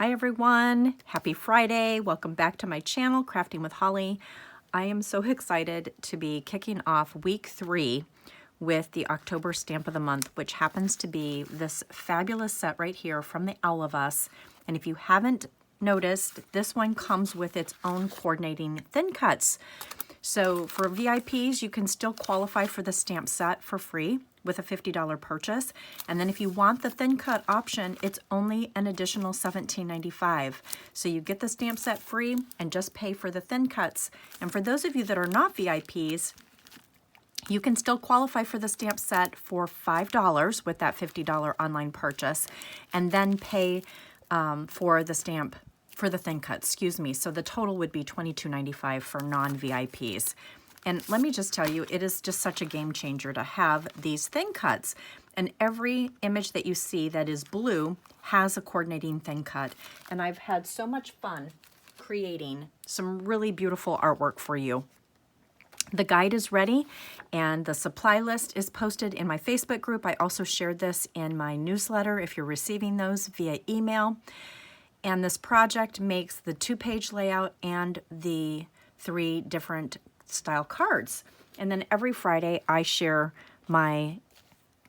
Hi everyone, happy Friday. Welcome back to my channel, Crafting with Holly. I am so excited to be kicking off week 3 with the October stamp of the month, which happens to be this fabulous set right here from the Owl of Us. And if you haven't noticed, this one comes with its own coordinating thin cuts. So for VIPs, you can still qualify for the stamp set for free with a $50 purchase. And then if you want the thin cut option, it's only an additional $17.95. So you get the stamp set free and just pay for the thin cuts. And for those of you that are not VIPs, you can still qualify for the stamp set for $5 with that $50 online purchase, and then pay for the stamp for the thin cut, excuse me. So the total would be $22.95 for non-VIPs. And let me just tell you, it is just such a game changer to have these thin cuts. And every image that you see that is blue has a coordinating thin cut. And I've had so much fun creating some really beautiful artwork for you. The guide is ready and the supply list is posted in my Facebook group. I also shared this in my newsletter if you're receiving those via email. And this project makes the 2-page layout and the 3 different style cards. And then every Friday I share my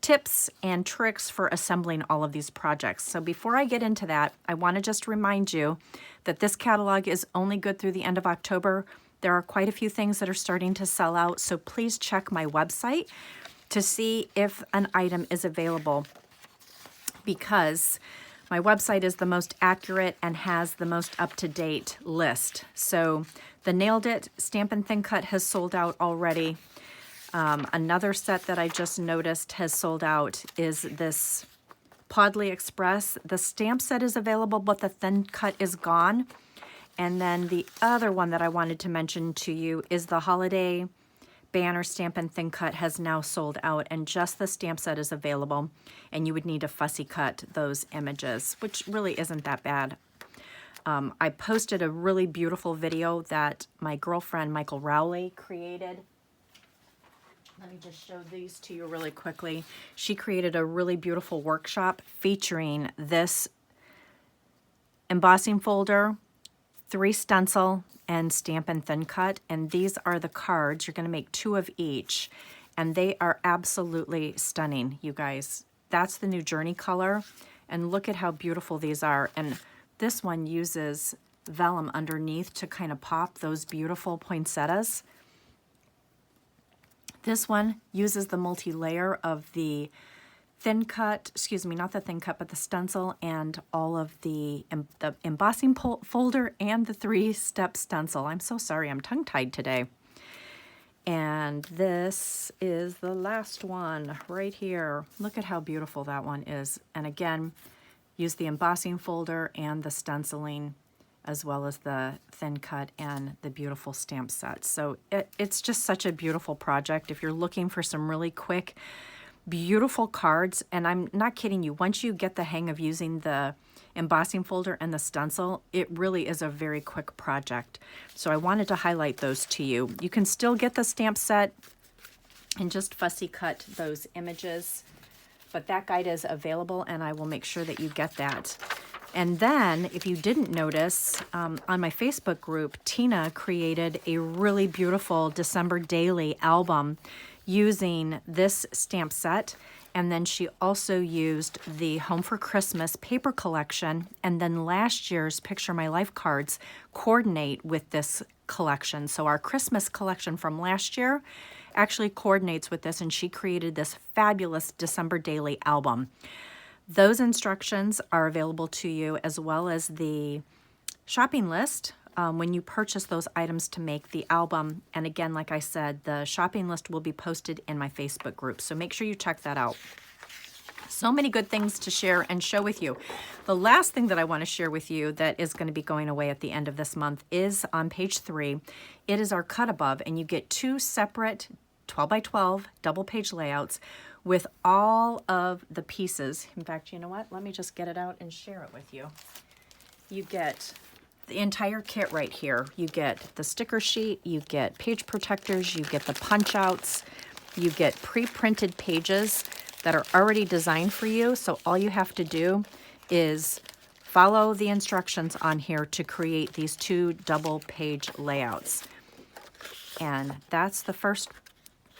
tips and tricks for assembling all of these projects. So before I get into that, I want to just remind you that this catalog is only good through the end of October. There are quite a few things that are starting to sell out, so please check my website to see if an item is available, because my website is the most accurate and has the most up-to-date list. So the Nailed It Stampin' Thin Cut has sold out already. Another set that I just noticed has sold out is this Podley Express. The stamp set is available, but the thin cut is gone. And then the other one that I wanted to mention to you is the Holiday Banner Stampin' Thin Cut has now sold out, and just the stamp set is available, and you would need to fussy cut those images, which really isn't that bad. I posted a really beautiful video that my girlfriend Michael Rowley created. Let me just show these to you really quickly. She created a really beautiful workshop featuring this embossing folder, 3 stencil, and Stampin' Thin Cut, and these are the cards. You're going to make 2 of each, and they are absolutely stunning, you guys. That's the new Journey color, and look at how beautiful these are. And this one uses vellum underneath to kind of pop those beautiful poinsettias. This one uses the multi-layer of the thin cut, excuse me, not the thin cut, but the stencil and all of the embossing folder and the 3-step stencil. I'm so sorry, I'm tongue-tied today. And this is the last one right here. Look at how beautiful that one is. And again, use the embossing folder and the stenciling, as well as the thin cut and the beautiful stamp set. So it's just such a beautiful project. If you're looking for some really quick, beautiful cards, and I'm not kidding you, once you get the hang of using the embossing folder and the stencil, it really is a very quick project. So I wanted to highlight those to you. You can still get the stamp set and just fussy cut those images, but that guide is available, and I will make sure that you get that. And then, if you didn't notice, on my Facebook group, Tina created a really beautiful December daily album using this stamp set, and then she also used the Home for Christmas paper collection, and then last year's Picture My Life cards coordinate with this collection. So our Christmas collection from last year actually coordinates with this, and she created this fabulous December daily album. Those instructions are available to you, as well as the shopping list when you purchase those items to make the album. And again, like I said, the shopping list will be posted in my Facebook group, so make sure you check that out. So many good things to share and show with you. The last thing that I want to share with you that is going to be going away at the end of this month is on page 3. It is our cut above, and you get 2 separate 12 by 12 double page layouts with all of the pieces. In fact, you know what? Let me just get it out and share it with you. You get the entire kit right here. You get the sticker sheet, you get page protectors, you get the punch outs, you get pre-printed pages that are already designed for you. So all you have to do is follow the instructions on here to create these 2 double page layouts. And that's the first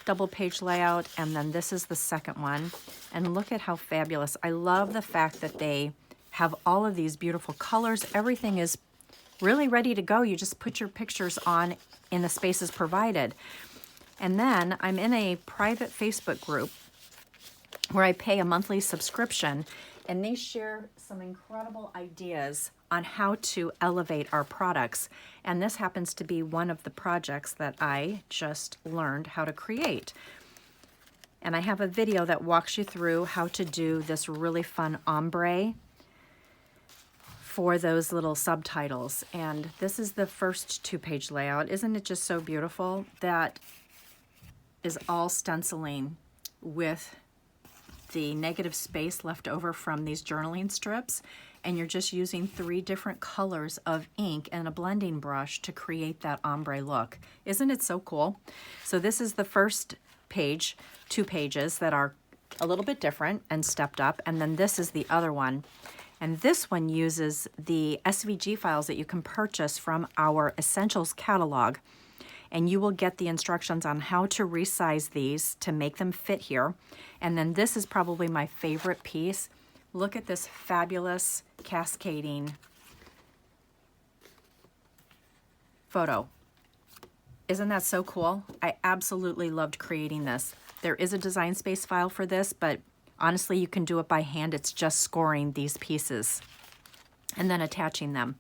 double page layout, and then this is the second one. And look at how fabulous. I love the fact that they have all of these beautiful colors. Everything is really ready to go. You just put your pictures on in the spaces provided. And then I'm in a private Facebook group where I pay a monthly subscription, and they share some incredible ideas on how to elevate our products. And this happens to be one of the projects that I just learned how to create. And I have a video that walks you through how to do this really fun ombre for those little subtitles. And this is the first 2-page layout. Isn't it just so beautiful? That is all stenciling with the negative space left over from these journaling strips, and you're just using 3 different colors of ink and a blending brush to create that ombre look. Isn't it so cool? So this is the first page, 2 pages that are a little bit different and stepped up, and then this is the other one. And this one uses the SVG files that you can purchase from our Essentials catalog. And you will get the instructions on how to resize these to make them fit here. And then this is probably my favorite piece. Look at this fabulous cascading photo. Isn't that so cool? I absolutely loved creating this. There is a design space file for this, but honestly, you can do it by hand. It's just scoring these pieces and then attaching them.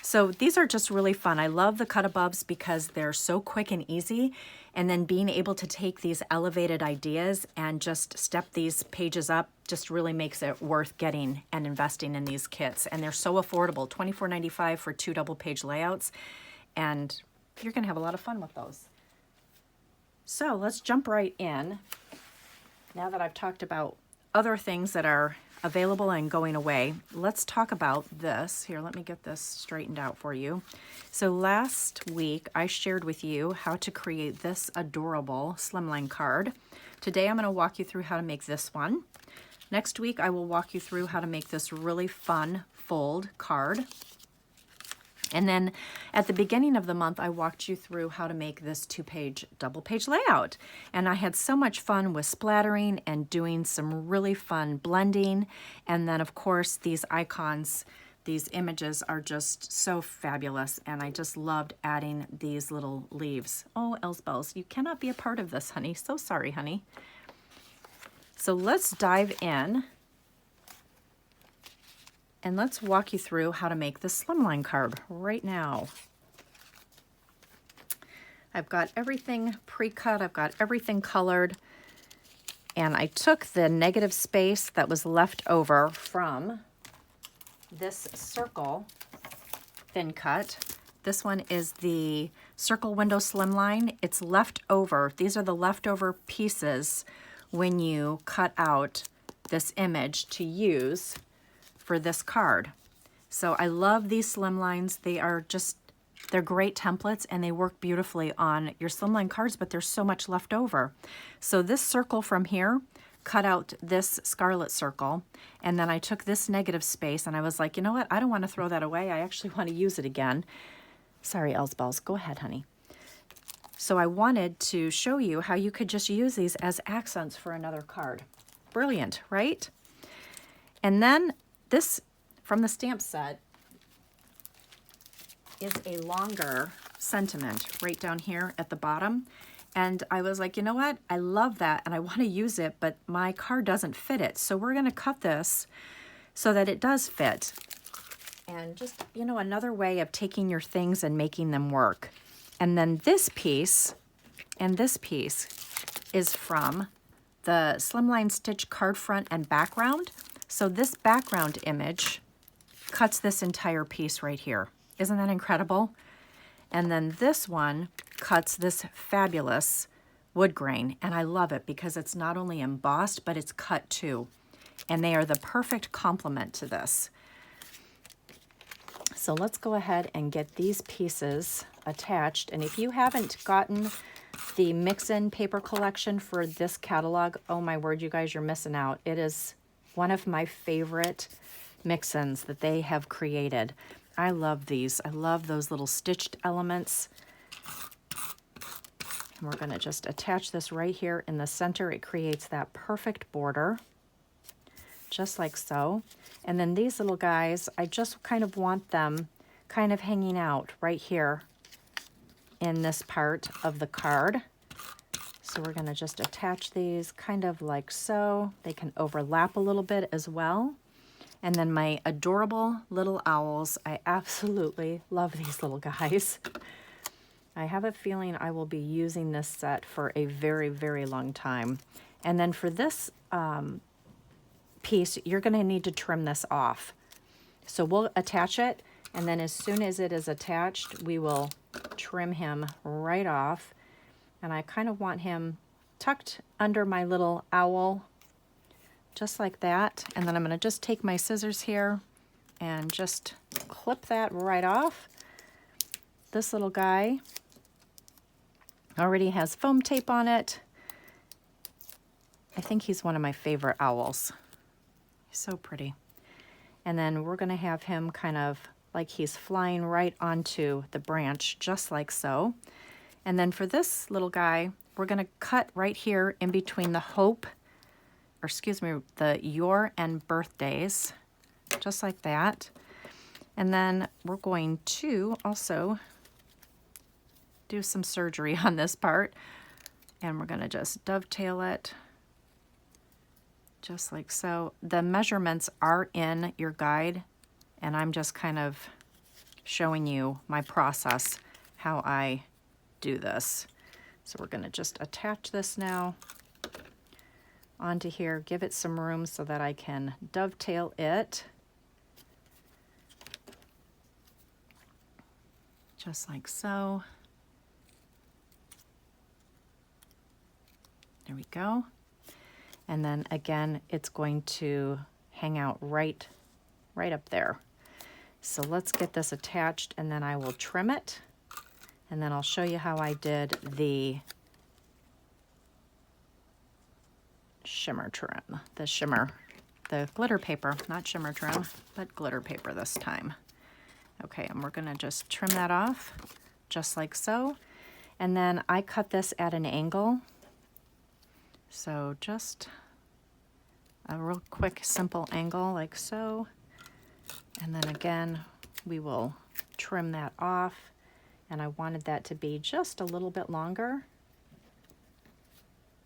So these are just really fun. I love the cut above because they're so quick and easy. And then being able to take these elevated ideas and just step these pages up just really makes it worth getting and investing in these kits. And they're so affordable, $24.95 for 2 double page layouts. And you're gonna have a lot of fun with those. So let's jump right in. Now that I've talked about other things that are available and going away, let's talk about this. Here, let me get this straightened out for you. So last week I shared with you how to create this adorable slimline card. Today I'm going to walk you through how to make this one. Next week I will walk you through how to make this really fun fold card. And then at the beginning of the month, I walked you through how to make this 2-page double page layout. And I had so much fun with splattering and doing some really fun blending. And then of course, these icons, these images are just so fabulous. And I just loved adding these little leaves. Oh, Elsbells, you cannot be a part of this, honey. So sorry, honey. So let's dive in. And let's walk you through how to make the slimline card right now. I've got everything pre-cut, I've got everything colored, and I took the negative space that was left over from this circle thin cut. This one is the circle window slimline. It's left over. These are the leftover pieces when you cut out this image to use for this card. So I love these slimlines. They're great templates and they work beautifully on your slimline cards, but there's so much left over. So this circle from here, cut out this scarlet circle, and then I took this negative space and I was like, you know what? I don't want to throw that away. I actually want to use it again. Sorry, Elsballs, go ahead, honey. So I wanted to show you how you could just use these as accents for another card. Brilliant, right? And then this, from the stamp set, is a longer sentiment right down here at the bottom. And I was like, you know what? I love that and I want to use it, but my card doesn't fit it. So we're going to cut this so that it does fit. And just, you know, another way of taking your things and making them work. And then this piece and this piece is from the Slimline Stitch card front and background. So this background image cuts this entire piece right here. Isn't that incredible? And then this one cuts this fabulous wood grain. And I love it because it's not only embossed, but it's cut too. And they are the perfect complement to this. So let's go ahead and get these pieces attached. And if you haven't gotten the mix-in paper collection for this catalog, oh my word, you guys, you're missing out. It is one of my favorite mix-ins that they have created. I love these. I love those little stitched elements. And we're going to just attach this right here in the center. It creates that perfect border, just like so. And then these little guys, I just kind of want them kind of hanging out right here in this part of the card. So we're going to just attach these kind of like so. They can overlap a little bit as well. And then my adorable little owls. I absolutely love these little guys. I have a feeling I will be using this set for a very, very long time. And then for this piece, you're going to need to trim this off. So we'll attach it, and then as soon as it is attached, we will trim him right off. And I kind of want him tucked under my little owl, just like that. And then I'm going to just take my scissors here and just clip that right off. This little guy already has foam tape on it. I think he's one of my favorite owls. He's so pretty. And then we're going to have him kind of like he's flying right onto the branch, just like so. And then for this little guy, we're going to cut right here in between the hope, or excuse me, the your and birthdays, just like that. And then we're going to also do some surgery on this part, and we're going to just dovetail it just like so. The measurements are in your guide, and I'm just kind of showing you my process, how I do this. So we're going to just attach this now onto here, give it some room so that I can dovetail it just like so. There we go. And then again, it's going to hang out right up there. So let's get this attached, and then I will trim it. And then I'll show you how I did the shimmer trim, the glitter paper, not shimmer trim, but glitter paper this time. Okay, and we're gonna just trim that off, just like so. And then I cut this at an angle. So just a real quick, simple angle like so. And then again, we will trim that off. And I wanted that to be just a little bit longer.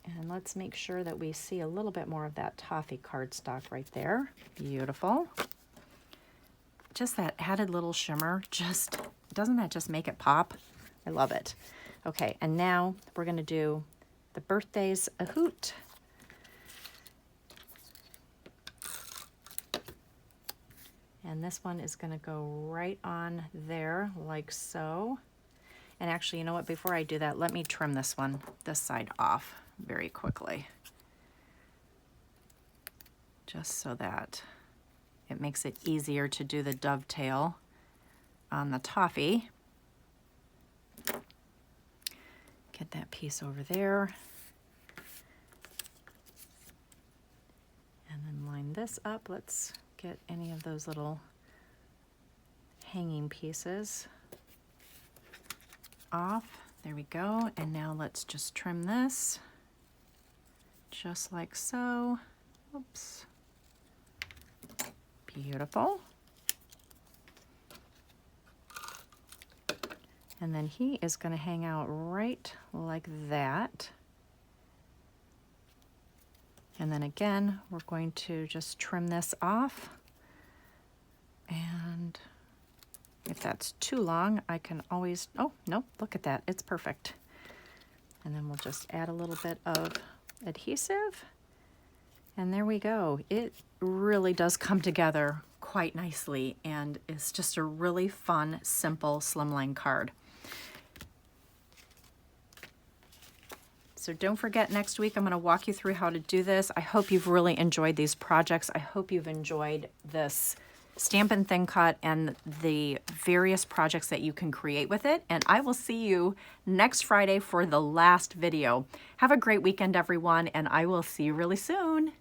And let's make sure that we see a little bit more of that Toffee cardstock right there. Beautiful. Just that added little shimmer, doesn't that just make it pop? I love it. Okay, and now we're gonna do the birthdays a hoot. And this one is gonna go right on there like so. And actually, you know what, before I do that, let me trim this side off very quickly. Just so that it makes it easier to do the dovetail on the toffee. Get that piece over there. And then line this up. Let's get any of those little hanging pieces off. There we go. And now let's just trim this just like so. Oops. Beautiful. And then he is going to hang out right like that. And then again, we're going to just trim this off. And if that's too long, I can always, oh, no, look at that. It's perfect. And then we'll just add a little bit of adhesive. And there we go. It really does come together quite nicely, and it's just a really fun, simple slimline card. So don't forget, next week I'm going to walk you through how to do this. I hope you've really enjoyed these projects. I hope you've enjoyed this Stampin' Thin Cut and the various projects that you can create with it. And I will see you next Friday for the last video. Have a great weekend, everyone, and I will see you really soon.